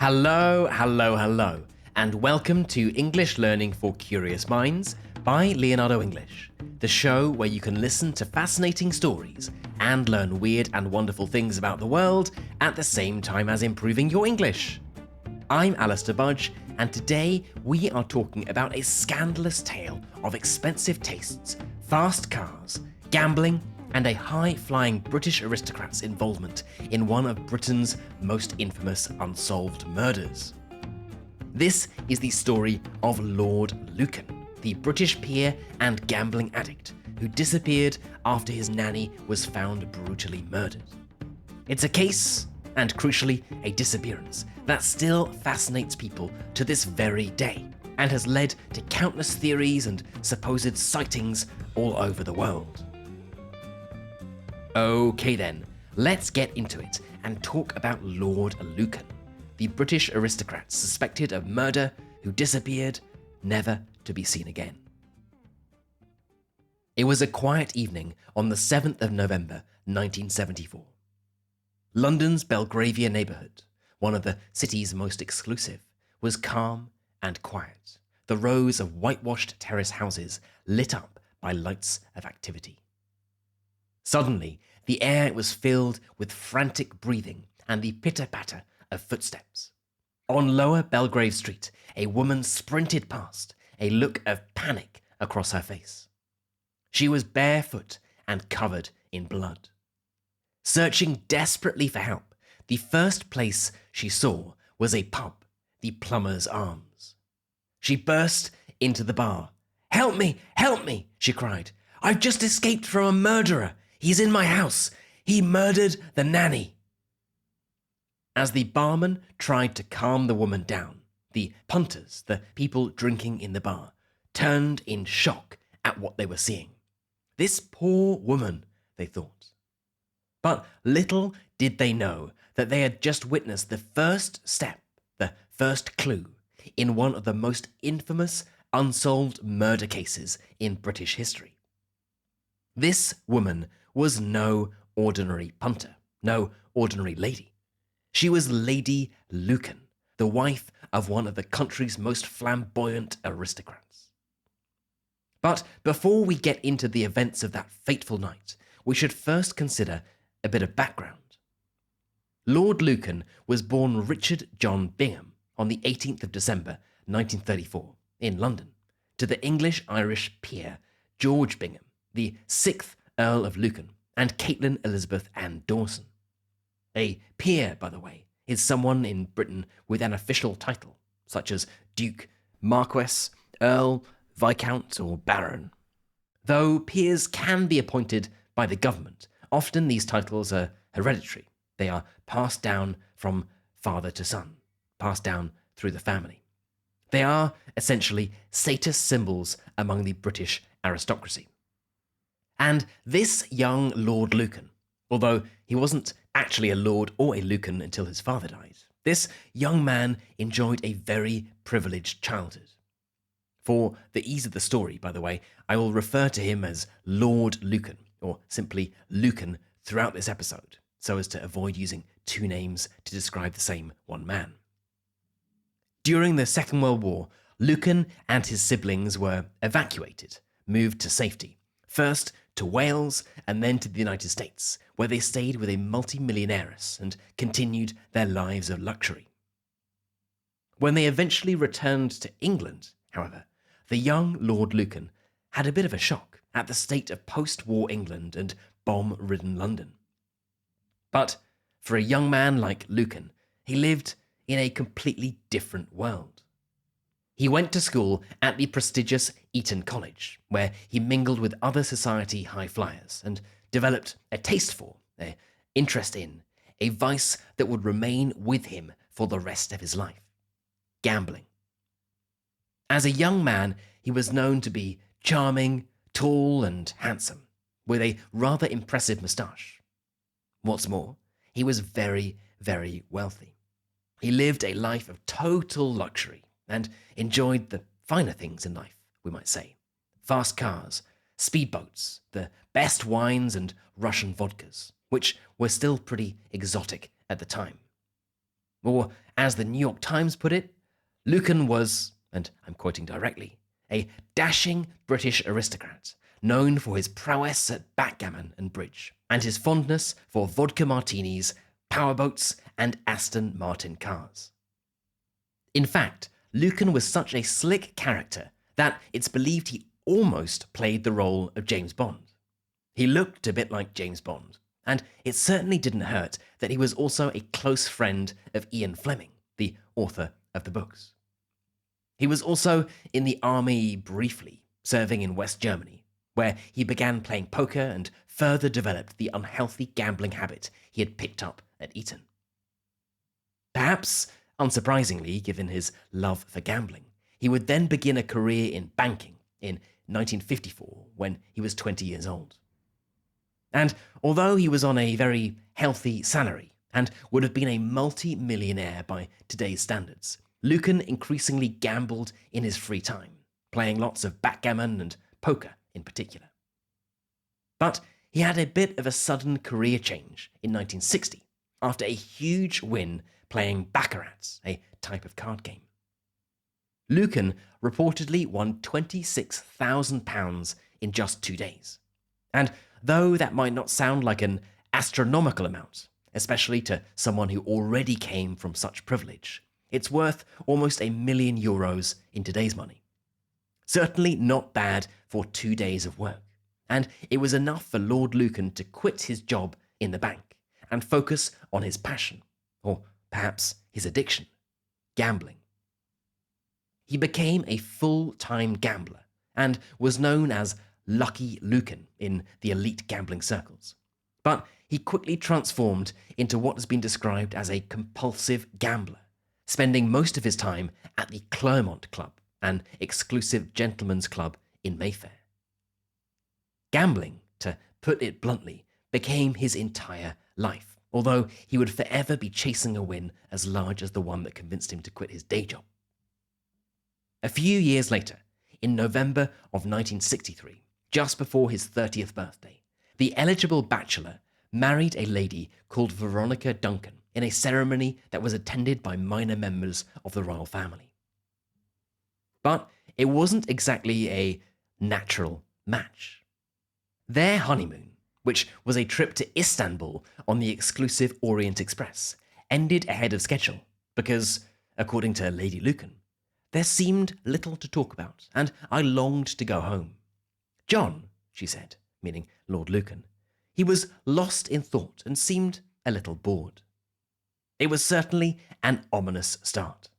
Hello, hello, hello, and welcome to English Learning for Curious Minds by Leonardo English, the show where you can listen to fascinating stories and learn weird and wonderful things about the world at the same time as improving your English. I'm Alistair Budge, and today we are talking about a scandalous tale of expensive tastes, fast cars, gambling, and a high-flying British aristocrat's involvement in one of Britain's most infamous unsolved murders. This is the story of Lord Lucan, the British peer and gambling addict who disappeared after his nanny was found brutally murdered. It's a case, and crucially, a disappearance, that still fascinates people to this very day and has led to countless theories and supposed sightings all over the world. Okay then, let's get into it and talk about Lord Lucan, the British aristocrat suspected of murder who disappeared, never to be seen again. It was a quiet evening on the 7th of November, 1974. London's Belgravia neighbourhood, one of the city's most exclusive, was calm and quiet, the rows of whitewashed terrace houses lit up by lights of activity. Suddenly, the air was filled with frantic breathing and the pitter-patter of footsteps. On Lower Belgrave Street, a woman sprinted past, a look of panic across her face. She was barefoot and covered in blood. Searching desperately for help, the first place she saw was a pub, the Plumber's Arms. She burst into the bar. Help me! Help me!" she cried. "I've just escaped from a murderer. He's in my house. He murdered the nanny." As the barman tried to calm the woman down, the punters, the people drinking in the bar, turned in shock at what they were seeing. This poor woman, they thought. But little did they know that they had just witnessed the first step, the first clue, in one of the most infamous unsolved murder cases in British history. This woman was no ordinary punter, no ordinary lady. She was Lady Lucan, the wife of one of the country's most flamboyant aristocrats. But before we get into the events of that fateful night, we should first consider a bit of background. Lord Lucan was born Richard John Bingham on the 18th of December 1934 in London to the English-Irish peer George Bingham, the 6th Earl of Lucan, and Caitlin Elizabeth Ann Dawson. A peer, by the way, is someone in Britain with an official title, such as Duke, Marquess, Earl, Viscount, or Baron. Though peers can be appointed by the government, often these titles are hereditary. They are passed down from father to son, passed down through the family. They are essentially status symbols among the British aristocracy. And this young Lord Lucan, although he wasn't actually a lord or a Lucan until his father died, this young man enjoyed a very privileged childhood. For the ease of the story, by the way, I will refer to him as Lord Lucan, or simply Lucan, throughout this episode, so as to avoid using two names to describe the same one man. During the Second World War, Lucan and his siblings were evacuated, moved to safety, first to Wales and then to the United States, where they stayed with a multi-millionairess and continued their lives of luxury. When they eventually returned to England, however, the young Lord Lucan had a bit of a shock at the state of post-war England and bomb-ridden London. But for a young man like Lucan, he lived in a completely different world. He went to school at the prestigious Eton College, where he mingled with other society high flyers and developed a taste for, an interest in, a vice that would remain with him for the rest of his life: gambling. As a young man, he was known to be charming, tall, and handsome, with a rather impressive moustache. What's more, he was very, very wealthy. He lived a life of total luxury and enjoyed the finer things in life, we might say. Fast cars, speedboats, the best wines and Russian vodkas, which were still pretty exotic at the time. Or, as the New York Times put it, Lucan was, and I'm quoting directly, a dashing British aristocrat, known for his prowess at backgammon and bridge, and his fondness for vodka martinis, powerboats, and Aston Martin cars. In fact, Lucan was such a slick character that it's believed he almost played the role of James Bond. He looked a bit like James Bond, and it certainly didn't hurt that he was also a close friend of Ian Fleming, the author of the books. He was also in the army briefly, serving in West Germany, where he began playing poker and further developed the unhealthy gambling habit he had picked up at Eton. Perhaps, unsurprisingly, given his love for gambling, he would then begin a career in banking in 1954 when he was 20 years old. And although he was on a very healthy salary and would have been a multi-millionaire by today's standards, Lucan increasingly gambled in his free time, playing lots of backgammon and poker in particular. But he had a bit of a sudden career change in 1960 after a huge win playing baccarat, a type of card game. Lucan reportedly won £26,000 in just 2 days. And though that might not sound like an astronomical amount, especially to someone who already came from such privilege, it's worth almost €1 million in today's money. Certainly not bad for 2 days of work, and it was enough for Lord Lucan to quit his job in the bank and focus on his passion, or perhaps his addiction, gambling. He became a full-time gambler and was known as Lucky Lucan in the elite gambling circles. But he quickly transformed into what has been described as a compulsive gambler, spending most of his time at the Claremont Club, an exclusive gentlemen's club in Mayfair. Gambling, to put it bluntly, became his entire life, although he would forever be chasing a win as large as the one that convinced him to quit his day job. A few years later, in November of 1963, just before his 30th birthday, the eligible bachelor married a lady called Veronica Duncan in a ceremony that was attended by minor members of the royal family. But it wasn't exactly a natural match. Their honeymoon, which was a trip to Istanbul on the exclusive Orient Express, ended ahead of schedule because, according to Lady Lucan, there seemed little to talk about, and I longed to go home. John, she said, meaning Lord Lucan, he was lost in thought and seemed a little bored. It was certainly an ominous start.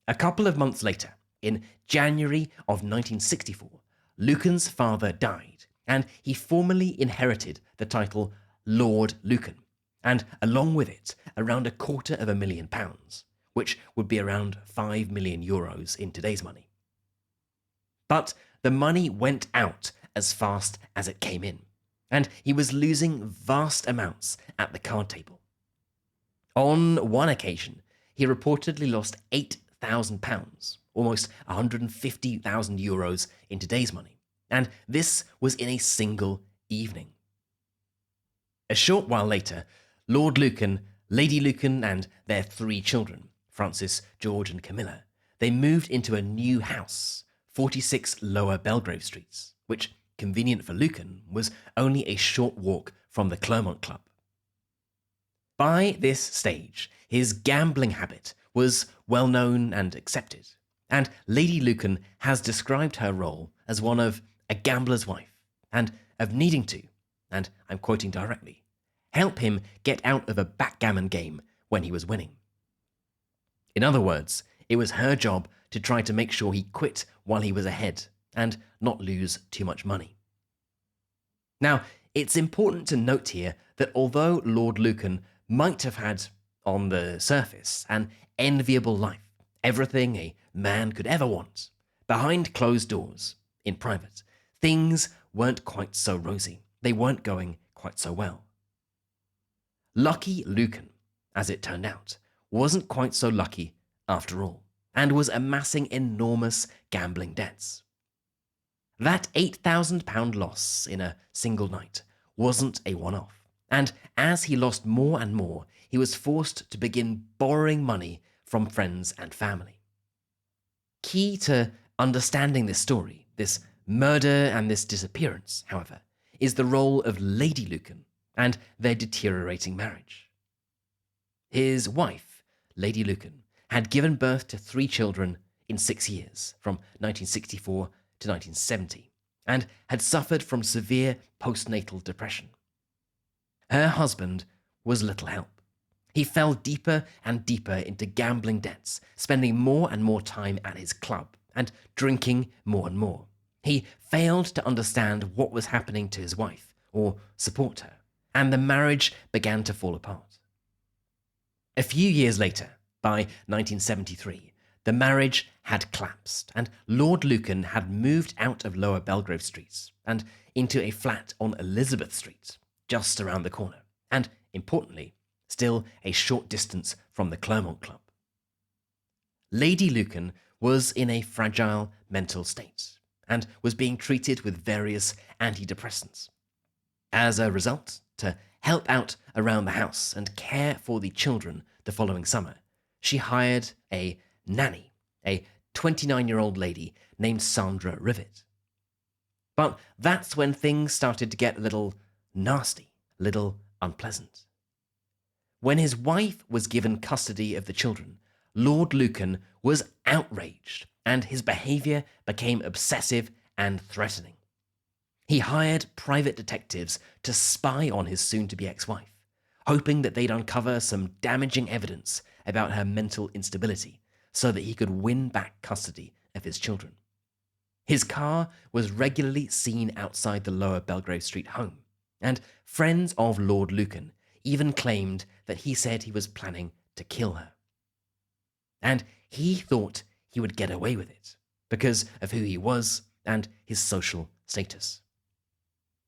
A couple of months later, in January of 1964, Lucan's father died, and he formally inherited the title Lord Lucan, and along with it, around £250,000, which would be around €5 million in today's money. But the money went out as fast as it came in, and he was losing vast amounts at the card table. On one occasion, he reportedly lost £8,000, almost €150,000 in today's money, and this was in a single evening. A short while later, Lord Lucan, Lady Lucan, and their 3 children, Francis, George, and Camilla, they moved into a new house, 46 Lower Belgrave Streets, which, convenient for Lucan, was only a short walk from the Claremont Club. By this stage, his gambling habit was well known and accepted, and Lady Lucan has described her role as one of a gambler's wife, and of needing to, and I'm quoting directly, help him get out of a backgammon game when he was winning. In other words, it was her job to try to make sure he quit while he was ahead and not lose too much money. Now, it's important to note here that although Lord Lucan might have had, on the surface, an enviable life, everything a man could ever want, behind closed doors, in private, things weren't quite so rosy. They weren't going quite so well. Lucky Lucan, as it turned out, wasn't quite so lucky after all, and was amassing enormous gambling debts. That £8,000 loss in a single night wasn't a one-off, And as he lost more and more, he was forced to begin borrowing money from friends and family. Key to understanding this story, this murder and this disappearance, however, is the role of Lady Lucan and their deteriorating marriage. His wife, Lady Lucan, had given birth to 3 children in 6 years, from 1964 to 1970, and had suffered from severe postnatal depression. Her husband was little help. He fell deeper and deeper into gambling debts, spending more and more time at his club and drinking more and more. He failed to understand what was happening to his wife or support her, and the marriage began to fall apart. A few years later, by 1973, the marriage had collapsed, and Lord Lucan had moved out of Lower Belgrave Street and into a flat on Elizabeth Street, just around the corner, and, importantly, still a short distance from the Clermont Club. Lady Lucan was in a fragile mental state and was being treated with various antidepressants. As a result, to help out around the house and care for the children the following summer, she hired a nanny, a 29-year-old lady named Sandra Rivett. But that's when things started to get a little nasty, a little unpleasant. When his wife was given custody of the children, Lord Lucan was outraged, and his behavior became obsessive and threatening. He hired private detectives to spy on his soon-to-be ex-wife, hoping that they'd uncover some damaging evidence about her mental instability so that he could win back custody of his children. His car was regularly seen outside the Lower Belgrave Street home, and friends of Lord Lucan even claimed that he said he was planning to kill her. And he thought he would get away with it because of who he was and his social status.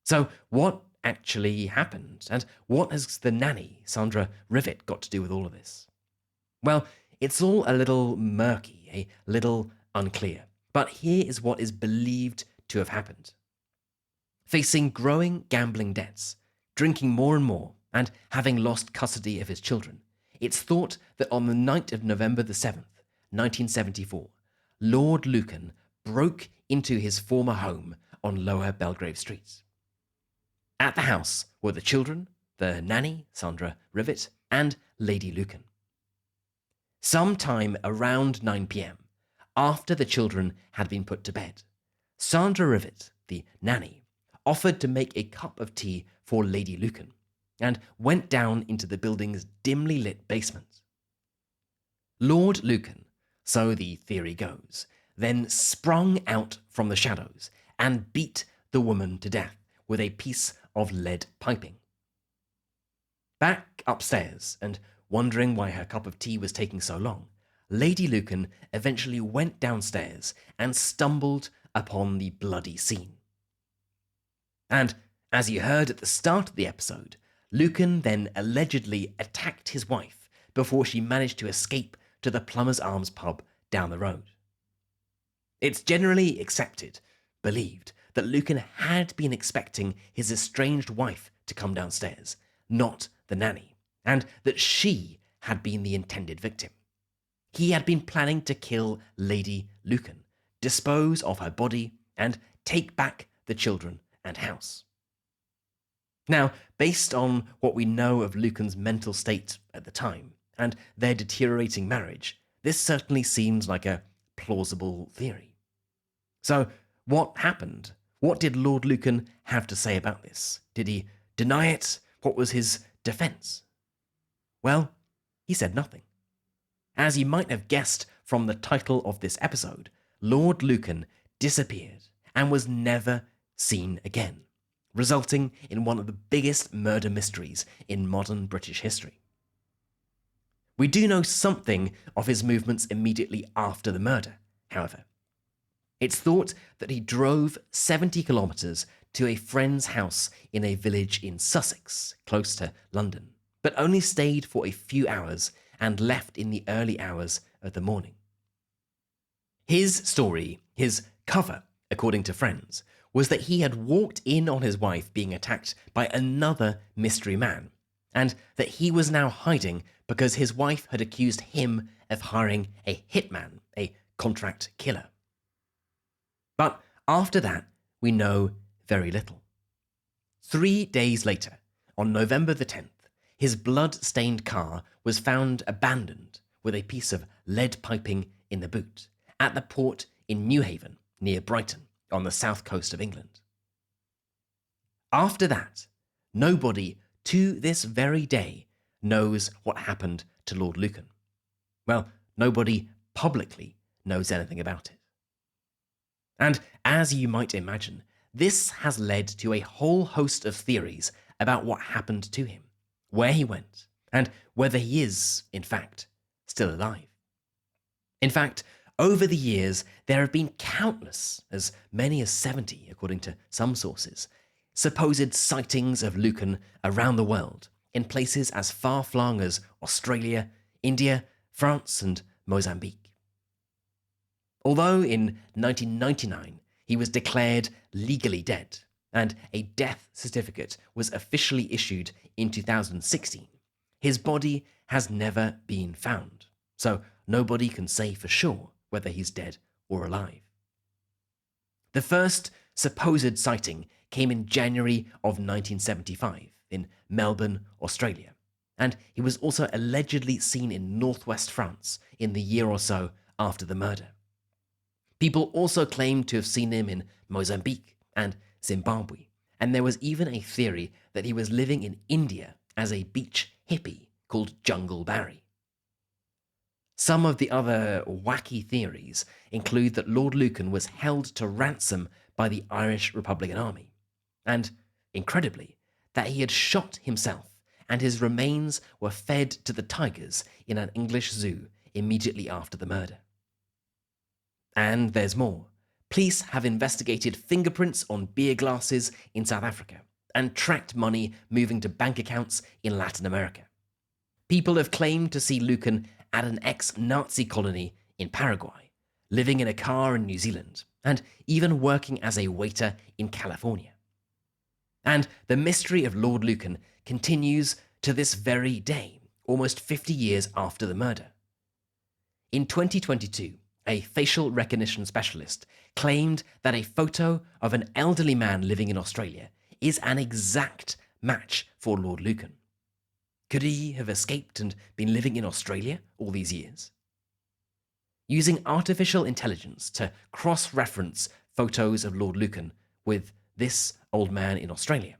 So what actually happened, and what has the nanny, Sandra Rivett, got to do with all of this? Well, it's all a little murky, a little unclear, but here is what is believed to have happened. Facing growing gambling debts, drinking more and more, and having lost custody of his children, it's thought that on the night of November the 7th, 1974, Lord Lucan broke into his former home on Lower Belgrave Street. At the house were the children, the nanny, Sandra Rivett, and Lady Lucan. Sometime around 9 p.m., after the children had been put to bed, Sandra Rivett, the nanny, offered to make a cup of tea for Lady Lucan, and went down into the building's dimly lit basement. Lord Lucan, so the theory goes, then sprung out from the shadows and beat the woman to death with a piece of lead piping. Back upstairs, and wondering why her cup of tea was taking so long, Lady Lucan eventually went downstairs and stumbled upon the bloody scene. And, as you heard at the start of the episode, Lucan then allegedly attacked his wife before she managed to escape to the Plumber's Arms pub down the road. It's generally accepted, believed, that Lucan had been expecting his estranged wife to come downstairs, not the nanny, and that she had been the intended victim. He had been planning to kill Lady Lucan, dispose of her body, and take back the children and house. Now, based on what we know of Lucan's mental state at the time and their deteriorating marriage, this certainly seems like a plausible theory. So, what happened? What did Lord Lucan have to say about this? Did he deny it? What was his defense? Well, he said nothing. As you might have guessed from the title of this episode, Lord Lucan disappeared and was never seen again, resulting in one of the biggest murder mysteries in modern British history. We do know something of his movements immediately after the murder, however. It's thought that he drove 70 kilometres to a friend's house in a village in Sussex, close to London, but only stayed for a few hours and left in the early hours of the morning. His story, his cover, according to friends, was that he had walked in on his wife being attacked by another mystery man, and that he was now hiding because his wife had accused him of hiring a hitman, a contract killer. But after that, we know very little. 3 days later, on November the 10th, his blood-stained car was found abandoned with a piece of lead piping in the boot at the port in Newhaven, near Brighton, on the south coast of England. After that, nobody to this very day knows what happened to Lord Lucan. Well, nobody publicly knows anything about it. And as you might imagine, this has led to a whole host of theories about what happened to him, where he went, and whether he is, in fact, still alive. In fact, over the years, there have been countless, as many as 70, according to some sources, supposed sightings of Lucan around the world, in places as far-flung as Australia, India, France, and Mozambique. Although in 1999 he was declared legally dead, and a death certificate was officially issued in 2016, his body has never been found, so nobody can say for sure whether he's dead or alive. The first supposed sighting came in January of 1975 in Melbourne, Australia, and he was also allegedly seen in northwest France in the year or so after the murder. People also claimed to have seen him in Mozambique and Zimbabwe, and there was even a theory that he was living in India as a beach hippie called Jungle Barry. Some of the other wacky theories include that Lord Lucan was held to ransom by the Irish Republican Army, and, incredibly, that he had shot himself and his remains were fed to the tigers in an English zoo immediately after the murder. And there's more. Police have investigated fingerprints on beer glasses in South Africa and tracked money moving to bank accounts in Latin America. People have claimed to see Lucan at an ex-Nazi colony in Paraguay, living in a car in New Zealand, and even working as a waiter in California. And the mystery of Lord Lucan continues to this very day, almost 50 years after the murder. In 2022, a facial recognition specialist claimed that a photo of an elderly man living in Australia is an exact match for Lord Lucan. Could he have escaped and been living in Australia all these years? Using artificial intelligence to cross-reference photos of Lord Lucan with this old man in Australia,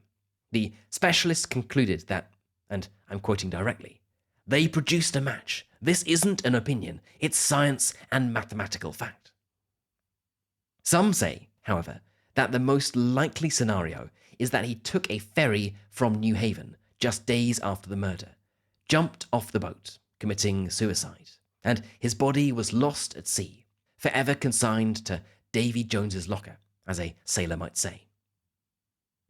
the specialist concluded that, and I'm quoting directly, "They produced a match. This isn't an opinion, it's science and mathematical fact." Some say, however, that the most likely scenario is that he took a ferry from Newhaven just days after the murder, jumped off the boat, committing suicide, and his body was lost at sea, forever consigned to Davy Jones's locker, as a sailor might say.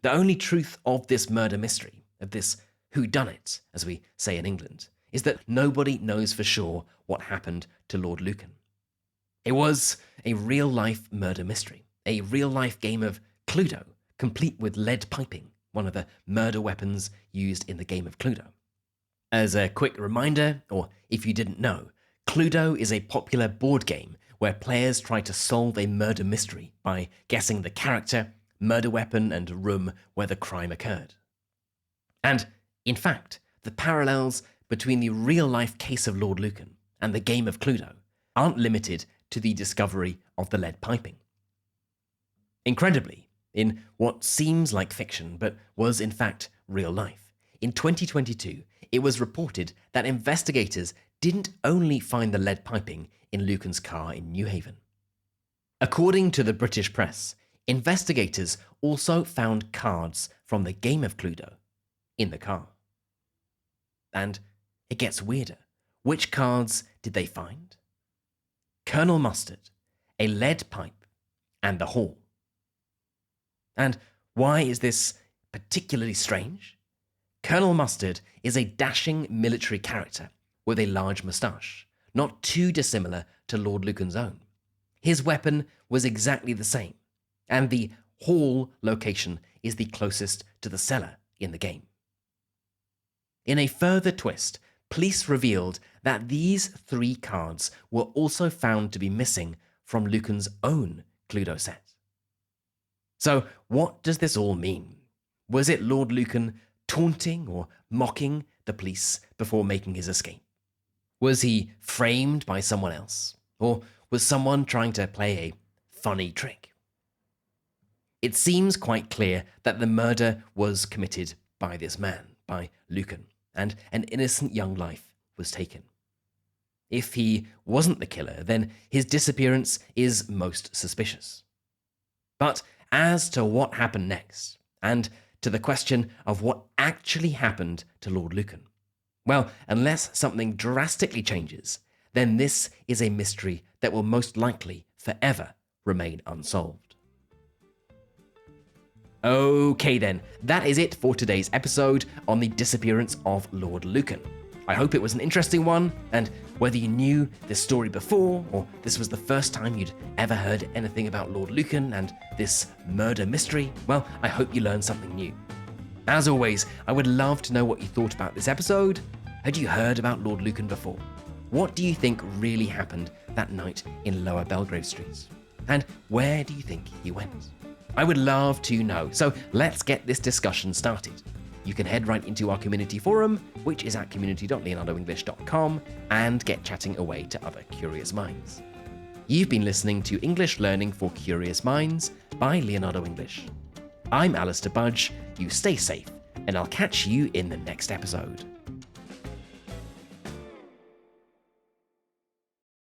The only truth of this murder mystery, of this whodunit, as we say in England, is that nobody knows for sure what happened to Lord Lucan. It was a real-life murder mystery, a real-life game of Cluedo, complete with lead piping, one of the murder weapons used in the game of Cluedo. As a quick reminder, or if you didn't know, Cluedo is a popular board game where players try to solve a murder mystery by guessing the character, murder weapon, and room where the crime occurred. And, in fact, the parallels between the real-life case of Lord Lucan and the game of Cluedo aren't limited to the discovery of the lead piping. Incredibly, in what seems like fiction but was in fact real life, in 2022, it was reported that investigators didn't only find the lead piping in Lucan's car in Newhaven. According to the British press, investigators also found cards from the game of Cluedo in the car. And it gets weirder. Which cards did they find? Colonel Mustard, a lead pipe, and the Hall. And why is this particularly strange? Colonel Mustard is a dashing military character with a large moustache, not too dissimilar to Lord Lucan's own. His weapon was exactly the same, and the hall location is the closest to the cellar in the game. In a further twist, police revealed that these 3 cards were also found to be missing from Lucan's own Cluedo set. So, what does this all mean? Was it Lord Lucan taunting or mocking the police before making his escape? Was he framed by someone else? Or was someone trying to play a funny trick? It seems quite clear that the murder was committed by this man, by Lucan, and an innocent young life was taken. If he wasn't the killer, then his disappearance is most suspicious. But as to what happened next, and to the question of what actually happened to Lord Lucan, well, unless something drastically changes, then this is a mystery that will most likely forever remain unsolved. Okay then, that is it for today's episode on the disappearance of Lord Lucan. I hope it was an interesting one, and whether you knew this story before, or this was the first time you'd ever heard anything about Lord Lucan and this murder mystery, well, I hope you learned something new. As always, I would love to know what you thought about this episode. Had you heard about Lord Lucan before? What do you think really happened that night in Lower Belgrave Street? And where do you think he went? I would love to know, so let's get this discussion started. You can head right into our community forum, which is at community.leonardoenglish.com, and get chatting away to other curious minds. You've been listening to English Learning for Curious Minds by Leonardo English. I'm Alistair Budge, you stay safe, and I'll catch you in the next episode.